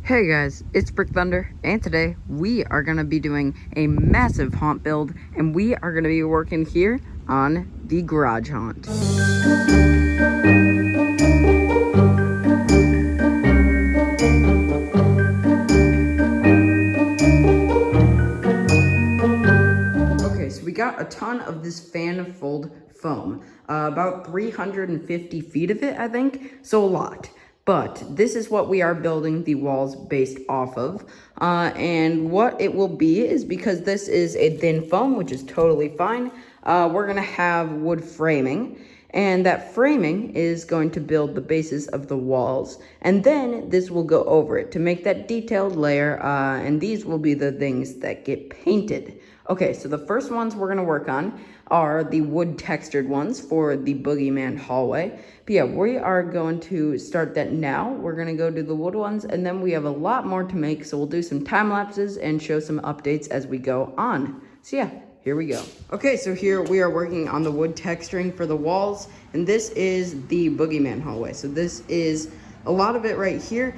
Hey guys, it's Brick Thunder, and today we are going to be doing a massive haunt build, and we are going to be working here on the garage haunt. Okay, so we got a ton of this fan fold foam, about 350 feet of it, I think, so a lot. But this is what we are building the walls based off of. And what it will be is, because this is a thin foam, which is totally fine, we're going to have wood framing. And that framing is going to build the bases of the walls. And then this will go over it to make that detailed layer. And these will be the things that get painted. Okay, so the first ones we're going to work on are the wood textured ones for the boogeyman hallway. But yeah, we are going to start that now. We're going to go do the wood ones, and then we have a lot more to make, so we'll do some time lapses and show some updates as we go on. So yeah, here we go. Okay, so here we are working on the wood texturing for the walls, and this is the boogeyman hallway. So this is a lot of it right here.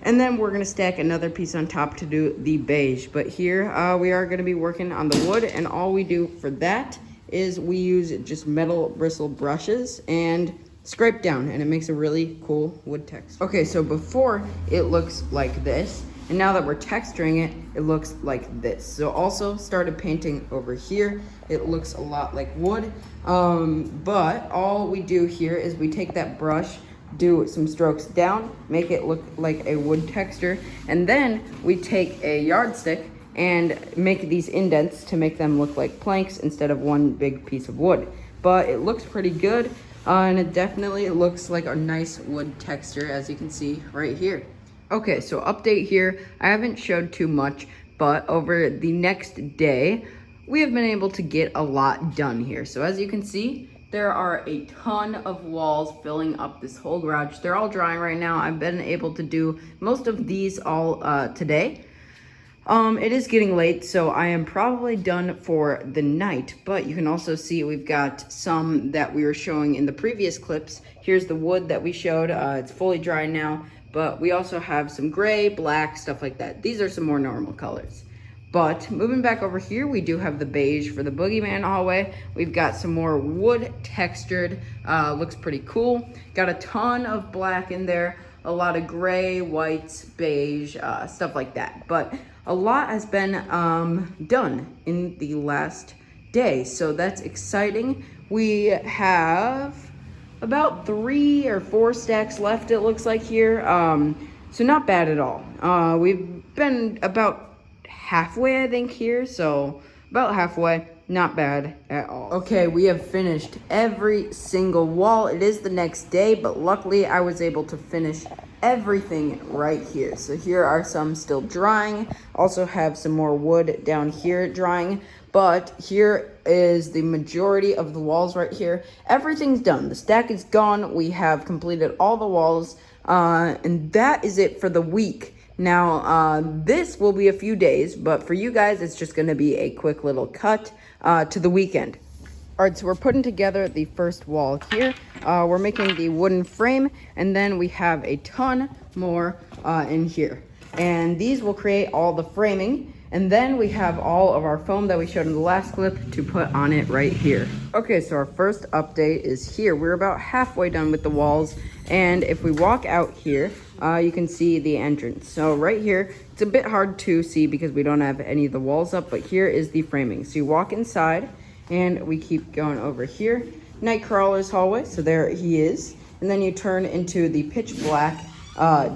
And then we're going to stack another piece on top to do the beige. But here we are going to be working on the wood, and all we do for that is we use just metal bristle brushes and scrape down, and it makes a really cool wood texture. Okay, so before it looks like this, and now that we're texturing it, it looks like this. So also started painting over here. It looks a lot like wood, but all we do here is we take that brush, do some strokes down, make it look like a wood texture, and then we take a yardstick and make these indents to make them look like planks instead of one big piece of wood. But it looks pretty good, and it definitely looks like a nice wood texture, as you can see right here. Okay, so update here. I haven't showed too much, but over the next day, we have been able to get a lot done here. So as you can see, there are a ton of walls filling up this whole garage. They're all drying right now. I've been able to do most of these all today. It is getting late, so I am probably done for the night, but you can also see we've got some that we were showing in the previous clips. Here's the wood that we showed. It's fully dry now, but we also have some gray, black, stuff like that. These are some more normal colors. But moving back over here, we do have the beige for the boogeyman hallway. We've got some more wood textured, looks pretty cool. Got a ton of black in there, a lot of gray, whites, beige, stuff like that. But a lot has been done in the last day, so that's exciting. We have about 3 or 4 stacks left, it looks like here. So not bad at all. We've been about halfway, I think, here, so about halfway. Not bad at all. Okay, we have finished every single wall. It is the next day, but luckily I was able to finish everything right here. So here are some still drying. Also have some more wood down here drying, but here is the majority of the walls right here. Everything's done. The stack is gone. We have completed all the walls, and that is it for the week. Now, this will be a few days, but for you guys, it's just going to be a quick little cut to the weekend. All right, so we're putting together the first wall here. We're making the wooden frame, and then we have a ton more in here. And these will create all the framing, and then we have all of our foam that we showed in the last clip to put on it right here. Okay, so our first update is here. We're about halfway done with the walls, and if we walk out here, you can see the entrance. So right here, it's a bit hard to see because we don't have any of the walls up, but here is the framing. So you walk inside, and we keep going over here. Nightcrawler's hallway, so there he is. And then you turn into the pitch black,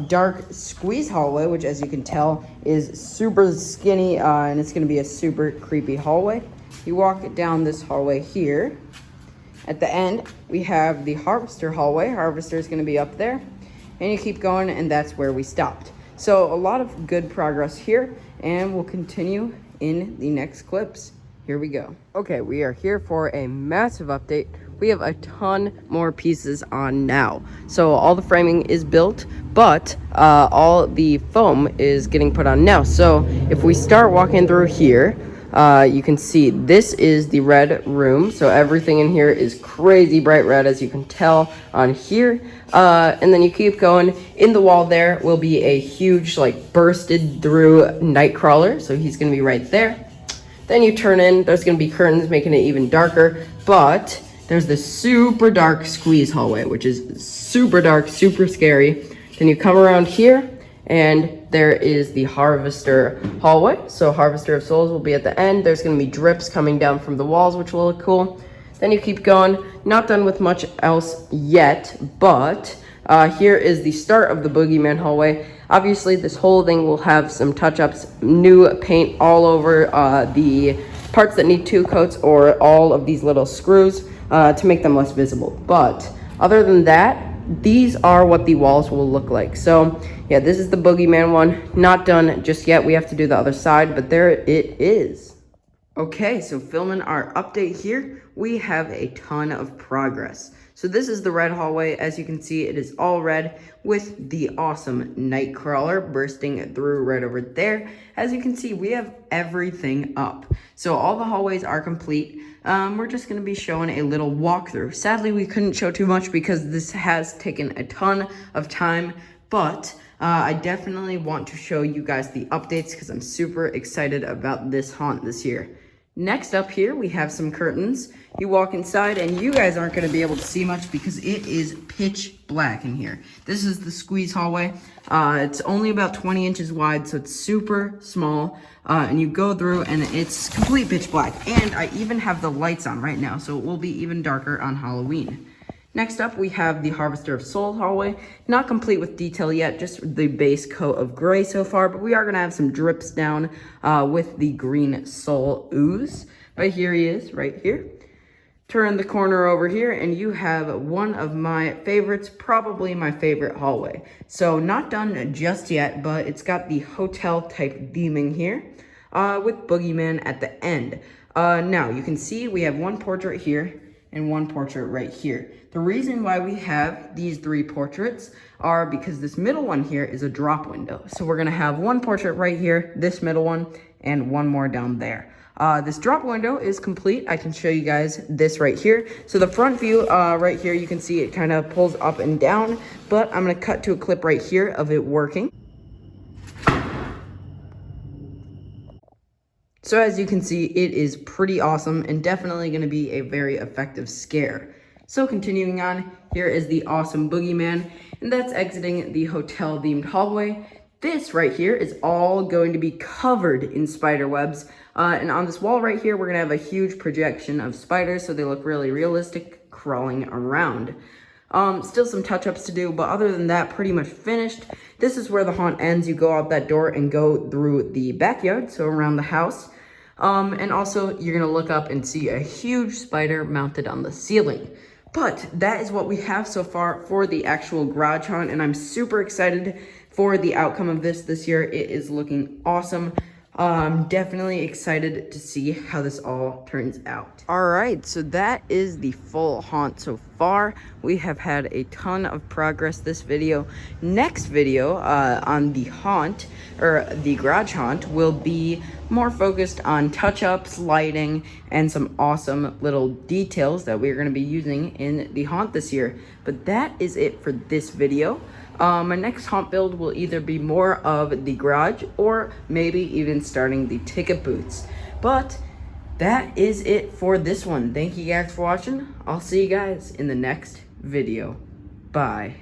dark squeeze hallway, which, as you can tell, is super skinny, and it's gonna be a super creepy hallway. You walk down this hallway here. At the end, we have the harvester hallway. Harvester is gonna be up there. And you keep going, and that's where we stopped. So a lot of good progress here, and we'll continue in the next clips. Here we go. Okay, we are here for a massive update. We have a ton more pieces on now. So all the framing is built, but all the foam is getting put on now. So if we start walking through here, you can see this is the red room. So everything in here is crazy bright red, as you can tell on here. And then you keep going. In the wall there will be a huge, like, bursted through Nightcrawler. So he's going to be right there. Then you turn in, there's going to be curtains making it even darker. But there's this super dark squeeze hallway, which is super dark, super scary. Then you come around here, and there is the Harvester hallway. So Harvester of Souls will be at the end. There's going to be drips coming down from the walls, which will look cool. Then you keep going. Not done with much else yet, but here is the start of the Boogeyman hallway. Obviously, this whole thing will have some touch-ups, new paint all over the parts that need 2 coats, or all of these little screws to make them less visible. But other than that, these are what the walls will look like. So yeah, this is the Boogeyman one. Not done just yet. We have to do the other side, but there it is. Okay, so filming our update here, we have a ton of progress. So this is the red hallway. As you can see, it is all red with the awesome Nightcrawler bursting through right over there. As you can see, we have everything up. So all the hallways are complete. We're just going to be showing a little walkthrough. Sadly, we couldn't show too much because this has taken a ton of time, but I definitely want to show you guys the updates because I'm super excited about this haunt this year. Next up here, we have some curtains. You walk inside and you guys aren't going to be able to see much because it is pitch black in here. This is the squeeze hallway. It's only about 20 inches wide, so it's super small. And you go through and it's complete pitch black. And I even have the lights on right now, so it will be even darker on Halloween. Next up, we have the Harvester of Souls hallway. Not complete with detail yet, just the base coat of gray so far, but we are going to have some drips down with the green soul ooze. But here he is, right here. Turn the corner over here, and you have one of my favorites, probably my favorite hallway. So not done just yet, but it's got the hotel-type theming here with Boogeyman at the end. Now, you can see we have one portrait here and one portrait right here. The reason why we have these 3 portraits are because this middle one here is a drop window. So we're gonna have one portrait right here, this middle one, and one more down there. This drop window is complete. I can show you guys this right here. So the front view right here, you can see it kind of pulls up and down, but I'm gonna cut to a clip right here of it working. So as you can see, it is pretty awesome and definitely going to be a very effective scare. So continuing on, here is the awesome Boogeyman, and that's exiting the hotel-themed hallway. This right here is all going to be covered in spider webs. And on this wall right here, we're going to have a huge projection of spiders, so they look really realistic crawling around. Still some touch-ups to do, but other than that, pretty much finished. This is where the haunt ends. You go out that door and go through the backyard, so around the house. And also, you're going to look up and see a huge spider mounted on the ceiling. But that is what we have so far for the actual garage haunt, and I'm super excited for the outcome of this year. It is looking awesome. I'm definitely excited to see how this all turns out. All right, so that is the full haunt so far. We have had a ton of progress this video. Next video on the haunt, or the garage haunt, will be more focused on touch-ups, lighting, and some awesome little details that we're going to be using in the haunt this year. But that is it for this video. My next haunt build will either be more of the garage or maybe even starting the ticket booths. But that is it for this one. Thank you guys for watching. I'll see you guys in the next video. Bye.